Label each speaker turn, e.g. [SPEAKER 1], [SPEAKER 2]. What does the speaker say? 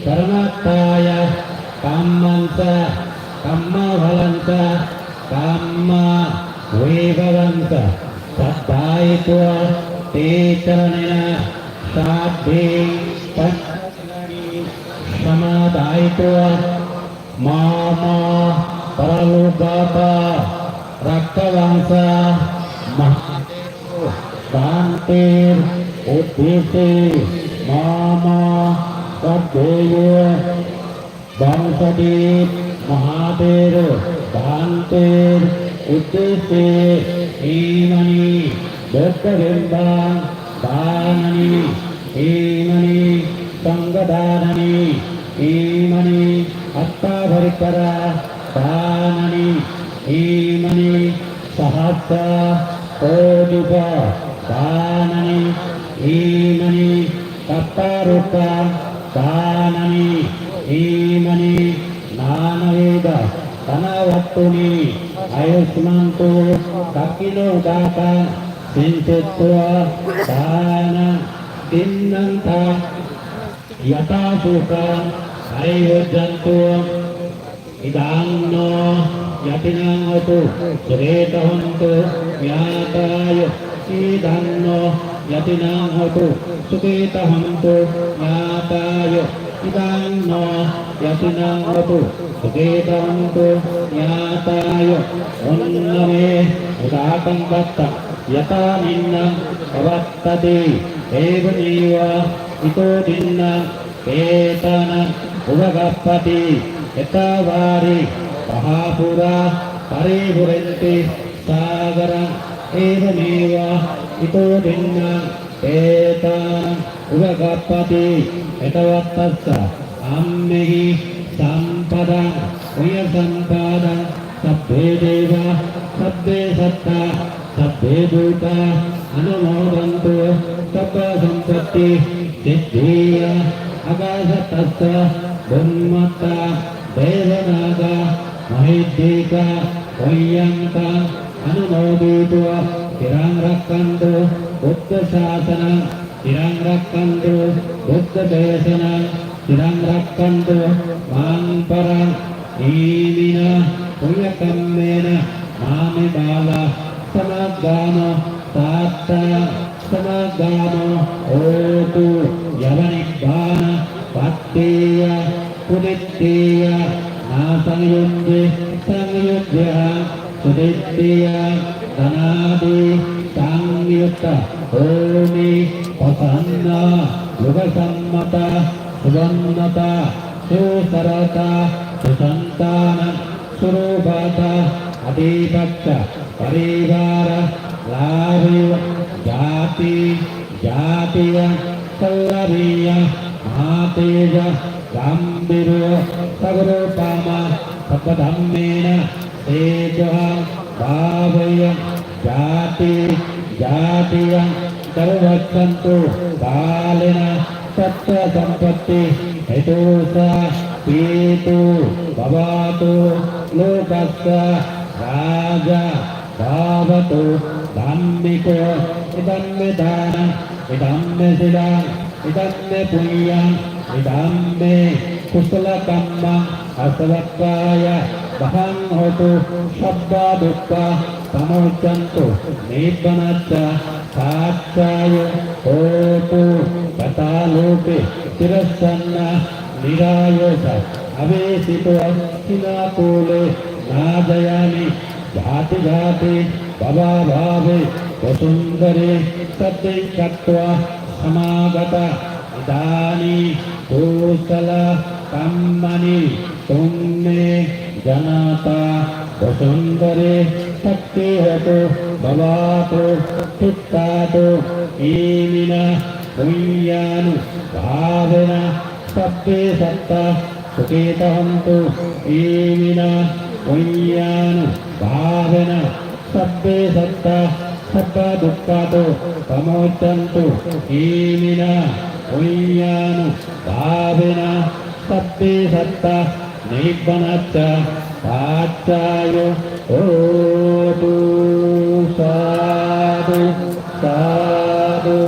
[SPEAKER 1] शरणत्ताय काम्मंस कम्मफलंस काम्म वैभवंस सद्धायित्व ते चरणेन शाब्दे समादायित्व मामा परलोकाता रक्तवंश महादेव शांतिर उद्देश्य मामा सद्देव वंशदीप महादेव शांतिर उद्देश्य ईमणि बुद्धबिंबा दाननि ईमणि संगदाननि ईमणि अत्ताभरिकरा दाननि ईमणि सहस्र कोटिप दाननि ईमणि तत्तारुका दाननि ईमणि नानवेद तनवत्तुनि आयुष्मन्तु ककिलो दाता सिंचित्वा दान दिन्नन्त यथा सुखं आयुज्यन्तु इदान्नो यतिनामतु सुरेतहन्तु ज्ञाताय इदान्नो यतिनामतु सुकेतहन्तु ज्ञाताय इदान्नो यतिनामतु सुकेतहन्तु ज्ञाताय उन्नमे उदातं दत्त यथा निन्नं प्रवर्तते एवमेव इतो निन्नं एतन उभगपति यथा वारि महापुरा परिभुरन्ति सागरं एवमेव इतो निन्नं एतन उभगपति यथवत्तस्य आम्मेहि सम्पदं उयसम्पदं सभ्ये देवा सभ्ये सत्ता सभ्ये भूता अनुमोदन्तु सब्ब सम्पत्ति सिद्धिय आकाशतस्य ब्रह्मत्ता देवनागा महिद्दिका वय्यन्ता अनुमोदितु चिरं रक्षन्तु बुद्धशासनं चिरं रक्षन्तु बुद्धदेशनं चिरं रक्षन्तु मां परं ईमिन पुण्यकम्मेन मामि बाला समगानो तात्ता समगानो ओतु यवनिब्बान पत्तेय पुदित्तेय नासंयुज्य संयुज्य सुदित्तेय धनादि संयुक्त ओमि प्रसन्ना युगसम्मता सुगन्नता सुसरता सुसंतान सुरूपता अधिपक्ष परिवार लाभ जाति जातीय सौरभीय महातेज गंभीर सगरोपमा सपधम्मेन तेज भावय जाति जातीय सर्वसंतु कालेन सत्य संपत्ति हेतुसा पीतु भवातु लोकस्य राजा भावतु धाम्मिको इदं मे दानं इदं मे शिलां इदं मे पुण्यं इदं मे कुशलकर्मं असवक्काय महं होतु शब्द दुःख समुच्यन्तु निब्बनश्च साक्षाय होतु तथालोके तिरस्सन्न निरायस अवेशितो अस्तिनाकूले नाजयामि जाति जाति भवा भावे वसुंधरे सत्य चक्वा समागत इदानी कुशल कम्मनि तुम्मे जनता वसुंधरे सत्य होतु भवातु चित्तातु ईमिना पुण्यानु भावेन सत्य सत्ता सुकेतहन्तु ईमिना पुण्यानु भावेन सब्बे सत्ता सब्ब दुःखातो प्रमोचन्तु ईमिना पुण्यानु भावेन सब्बे सत्ता निब्बनश्च साक्षाय होतु साधु साधु